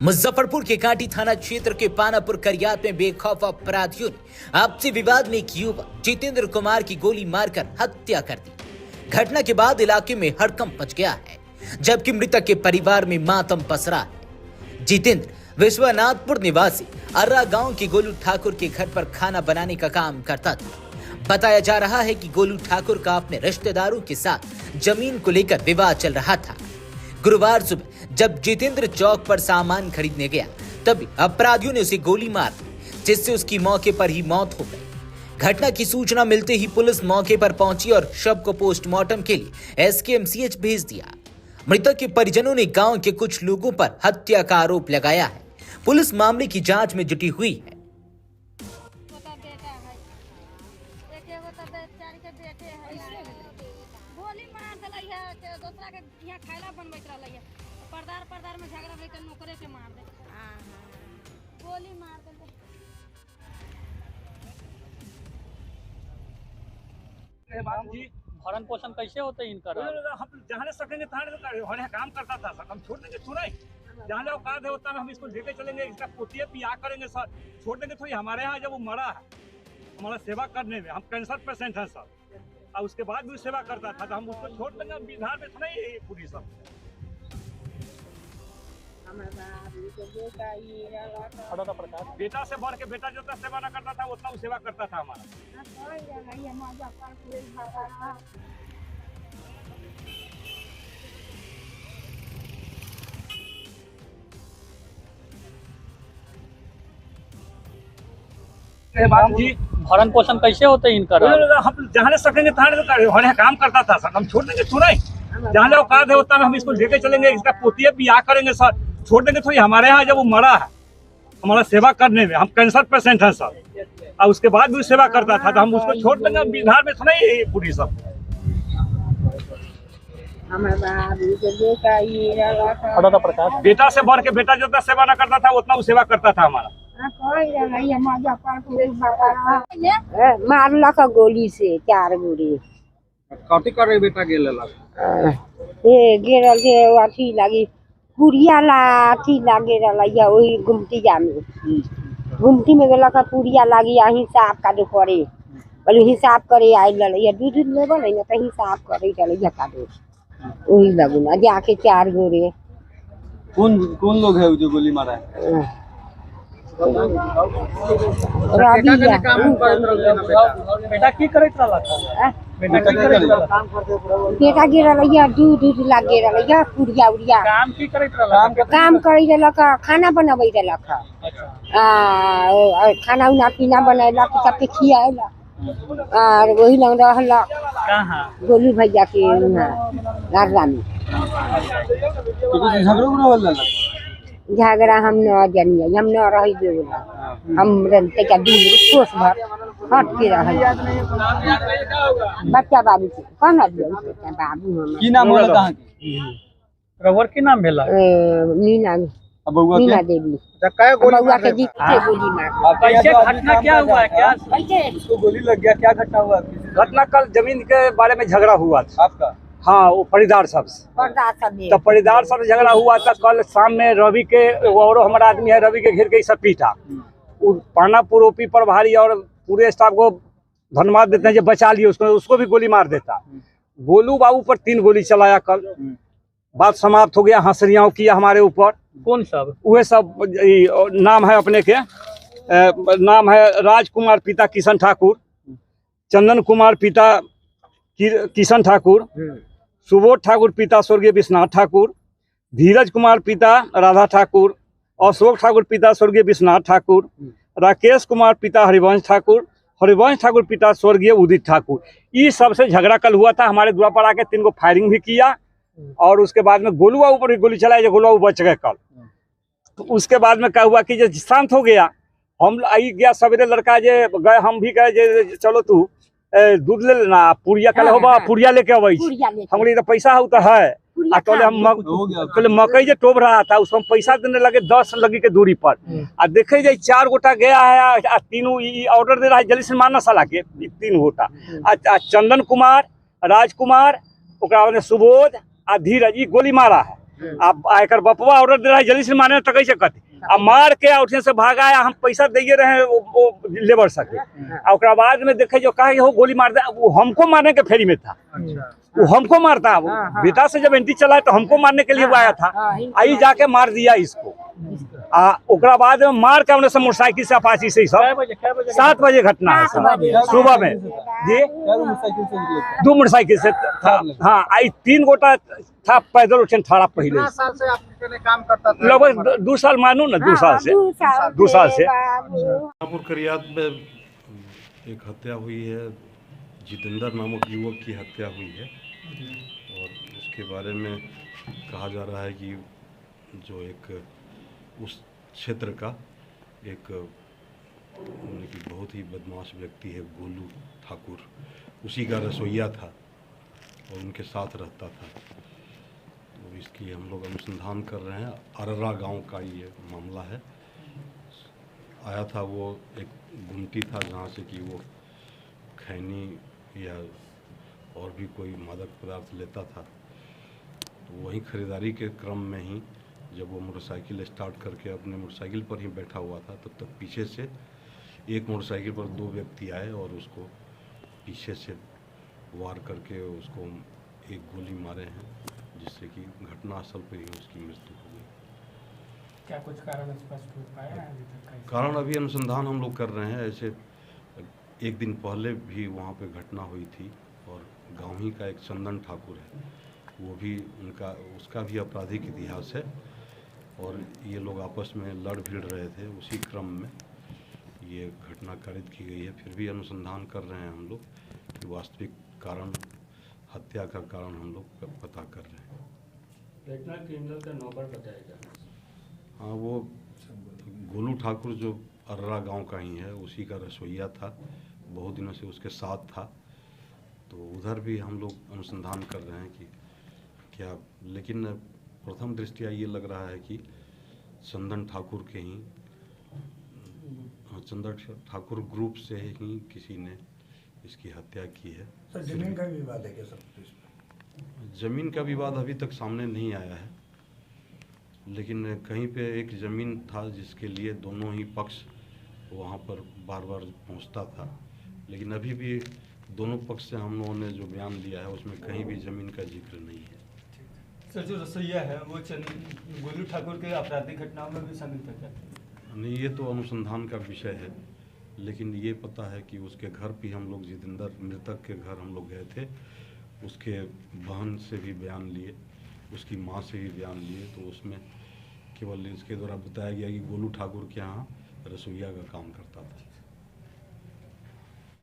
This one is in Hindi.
मुजफ्फरपुर के कांटी थाना क्षेत्र के पानापुर करियात में बेखौफ अपराधियों ने आपसी विवाद में एक युवक जितेंद्र कुमार की गोली मारकर हत्या कर दी। घटना के बाद इलाके में हड़कंप मच गया है, जबकि मृतक के परिवार में मातम पसरा है। जितेंद्र विश्वनाथपुर निवासी अर्रा गांव के गोलू ठाकुर के घर पर खाना बनाने का काम करता था। बताया जा रहा है कि गोलू ठाकुर का अपने रिश्तेदारों के साथ जमीन को लेकर विवाद चल रहा था। गुरुवार सुबह जब जितेंद्र चौक पर सामान खरीदने गया, तभी अपराधियों ने उसे गोली मार दी, जिससे उसकी मौके पर ही मौत हो गई। घटना की सूचना मिलते ही पुलिस मौके पर पहुंची और शव को पोस्टमार्टम के लिए एसकेएमसीएच भेज दिया। मृतक के परिजनों ने गांव के कुछ लोगों पर हत्या का आरोप लगाया है। पुलिस मामले की जांच में जुटी हुई है। पर्दार में झगड़ा भई त नौकरे के मार दे। गोली मार दे। जी भरण पोषण कैसे होते है इनका? हम जहाँ सकेंगे तहाँ काम करता था सर, हम छोड़ देंगे थोड़ा ही। जहाँ जो औकात है उतना हम इसको लेके चलेंगे, इसका पोतिया पिया करेंगे सर, छोड़ देंगे थोड़ी। हमारे यहाँ जब वो मरा है हमारा सेवा करने में, हम कैंसर पेशेंट हैं सर, और उसके बाद भी सेवा करता था, तो हम उसको छोड़ देंगे। हम बिहार में थोड़ा ही पूरी सब बेटा से बढ़ के बेटा जितना सेवा न करता था उतना वो सेवा करता था हमारा। जी भरण पोषण कैसे होते है इनका? हम जहाँ सकेंगे तहाँ काम करता था सर, हम छोड़ देंगे थोड़ा ही। जहाँ जो औकात है उतना हम इसको लेके चलेंगे, इसका पोतिया पिया करेंगे सर, छोड़ देंगे थोड़ी। हमारे यहाँ जब वो मरा है हमारा सेवा करने में, हम कैंसर पेशेंट हैं सर, और उसके बाद भी सेवा करता था, तो हम उसको छोड़ देंगे। बिहार में थोड़ा ही पूरी सब बेटा से बढ़ के बेटा जितना सेवा न करता था उतना वो सेवा करता था हमारा। मारलक गोली से 4 गोली। कथी करे बेटा गेल ये गिरल के अथी लगी पुरिया ला अथी लागे रहा, वही गुमटी में गेल पुरिया लागी हिसाब का दो करे, बोले हिसाब करे आयल रहा, दूध लेवल है ना, तो हिसाब करे रहा का दो, वही लगू ना जाके 4 गोरे। कौन लोग है जो गोली मारा है? बेटा की करत रहला था? बेटा गिरल दूध लागे रहा, पुरिया उरिया काम की करत रहला? काम करे रहलक, खाना बनबे रहलक, खाना उना पीना बनैलक, सबके खियालक, और वही लग रहलक कहाँ गोलू भैया के घरला में। झगड़ा हम न जानिए, हम न रही देवला, हम रहते क्या दिन कोस भर हट के रह बच्चा बाबू के कौन बाबू हम की नाम होला कहां की? रवर की नाम भेला? मीना मीना देवी। बउआ के जीत के गोली मार। कैसे घटना क्या हुआ है? क्या उसको गोली लग गया? क्या घटना हुआ? घटना कल जमीन के बारे में झगड़ा हुआ था आपका? हाँ, वो परिदार सब तो परिदार सब झगड़ा हुआ था। कल शाम में रवि के और हमारा आदमी है, रवि के घेर के सब पीटा। पानापुर ओपी पर भारी और पूरे स्टाफ को धन्यवाद देते हैं जो बचा लिए उसको भी गोली मार देता। गोलू बाबू पर 3 गोली चलाया कल, बात समाप्त हो गया। हंसरियाँ किया हमारे ऊपर। कौन सब? वह सब नाम है अपने के, नाम है राजकुमार पिता किशन ठाकुर, चंदन कुमार पिता किशन ठाकुर, सुबोध ठाकुर पिता स्वर्गीय विश्वनाथ ठाकुर, धीरज कुमार पिता राधा ठाकुर, अशोक ठाकुर पिता स्वर्गीय विश्वनाथ ठाकुर, राकेश कुमार पिता हरिवंश ठाकुर, हरिवंश ठाकुर पिता स्वर्गीय उदित ठाकुर। इस सबसे झगड़ा कल हुआ था। हमारे द्वार पर आके 3 को फायरिंग भी किया, और उसके बाद में गोलू बाबू पर भी गोली चलाई, जो गोलू बाबू बच गए कल। तो उसके बाद में क्या हुआ कि जब शांत हो गया, हम आई गया सवेरे, लड़का जे गए, हम भी गए, चलो तू दूध ले लेना, पुरिया कल होगा, पुरिया लेके अबै हमारी तो पैसा हो तो है। कहले हम मकई जो टोब रहा था उसको हम पैसा देने लगे 10 लगी के दूरी पर, आ देखे जाए 4 गोटा गया है, 3 ऑर्डर दे रहा है जल्दी से मारना साला के 3 गोटा, चंदन कुमार, राजकुमार, सुबोध आ धीरज गोली मारा है। अब आकर बपुआ ऑर्डर दे रहा है जल्दी से माने तो कैसे कहते अब मार के उठने से भागा है हम पैसा दिए रहे वो लेबर सके और ओकरा बाद में देखे जो कहा हो गोली मार दे वो हमको मारने के फेरी में था वो हमको मारता वो बेटा से जब एंटी चला तो हमको मारने के लिए वो आया था आई जाके मार दिया इसको ओकरा बाद में मार के हमने से मोटरसाइकिल से अपाची से सब 7 बजे घटना है सुबह में जी मोटरसाइकिल से निकले थे? 2 मोटरसाइकिल से था हाँ आई 3 गोटा था पैदल उठन ठाड़ा पहले साल से आप काम करता था? लगभग 2 साल मानू ना 2 साल से 2 साल से शाहपुर करियात में एक हत्या हुई है, जितेंद्र नामक युवक की हत्या हुई है और उसके बारे में कहा जा रहा है कि जो एक उस क्षेत्र का एक बहुत ही बदमाश व्यक्ति है गोलू ठाकुर, उसी का रसोइया था और उनके साथ रहता था। तो इसकी हम लोग अनुसंधान कर रहे हैं। अररा गांव का ये मामला है। आया था वो एक गुमटी था जहाँ से कि वो खैनी या और भी कोई मादक पदार्थ लेता था। तो वहीं खरीदारी के क्रम में ही जब वो मोटरसाइकिल स्टार्ट करके अपने मोटरसाइकिल पर ही बैठा हुआ था तब तक पीछे से एक मोटरसाइकिल पर 2 व्यक्ति आए और उसको पीछे से वार करके उसको एक गोली मारे हैं, जिससे कि घटनास्थल पर ही उसकी मृत्यु हो गई। क्या कुछ कारण स्पष्ट हो पाया है अभी तक? कारण अभी अनुसंधान हम लोग कर रहे हैं। ऐसे एक दिन पहले भी वहाँ पे घटना हुई थी और गाँव ही का एक चंदन ठाकुर है, वो भी उसका भी आपराधिक इतिहास है और ये लोग आपस में लड़ भिड़ रहे थे। उसी क्रम में ये घटना कारित की गई है। फिर भी अनुसंधान कर रहे हैं हम लोग कि वास्तविक कारण, हत्या का कारण हम लोग पता कर रहे हैं। घटना क्रिमिनल का नंबर बताया जा रहा है। हाँ, वो गोलू ठाकुर जो अर्रा गांव का ही है, उसी का रसोइया था, बहुत दिनों से उसके साथ था। तो उधर भी हम लोग अनुसंधान कर रहे हैं कि क्या, लेकिन प्रथम दृष्टया ये लग रहा है कि चंदन ठाकुर के ही चंदन ठाकुर ग्रुप से ही किसी ने इसकी हत्या की है। सर, जमीन का विवाद है क्या सब? जमीन का विवाद अभी तक सामने नहीं आया है, लेकिन कहीं पे एक ज़मीन था जिसके लिए दोनों ही पक्ष वहाँ पर बार बार पहुँचता था, लेकिन अभी भी दोनों पक्ष से हम लोगों ने जो बयान लिया है उसमें कहीं भी ज़मीन का जिक्र नहीं है। सर, जो रसोइया है वो गोलू ठाकुर के आपराधिक घटनाओं में भी शामिल था क्या? नहीं, ये तो अनुसंधान का विषय है, लेकिन ये पता है कि उसके घर भी हम लोग, जितेंद्र मृतक के घर हम लोग गए थे, उसके बहन से भी बयान लिए, उसकी माँ से भी बयान लिए। तो उसमें केवल इसके द्वारा बताया गया कि गोलू ठाकुर के यहाँ रसोइया का काम करता था।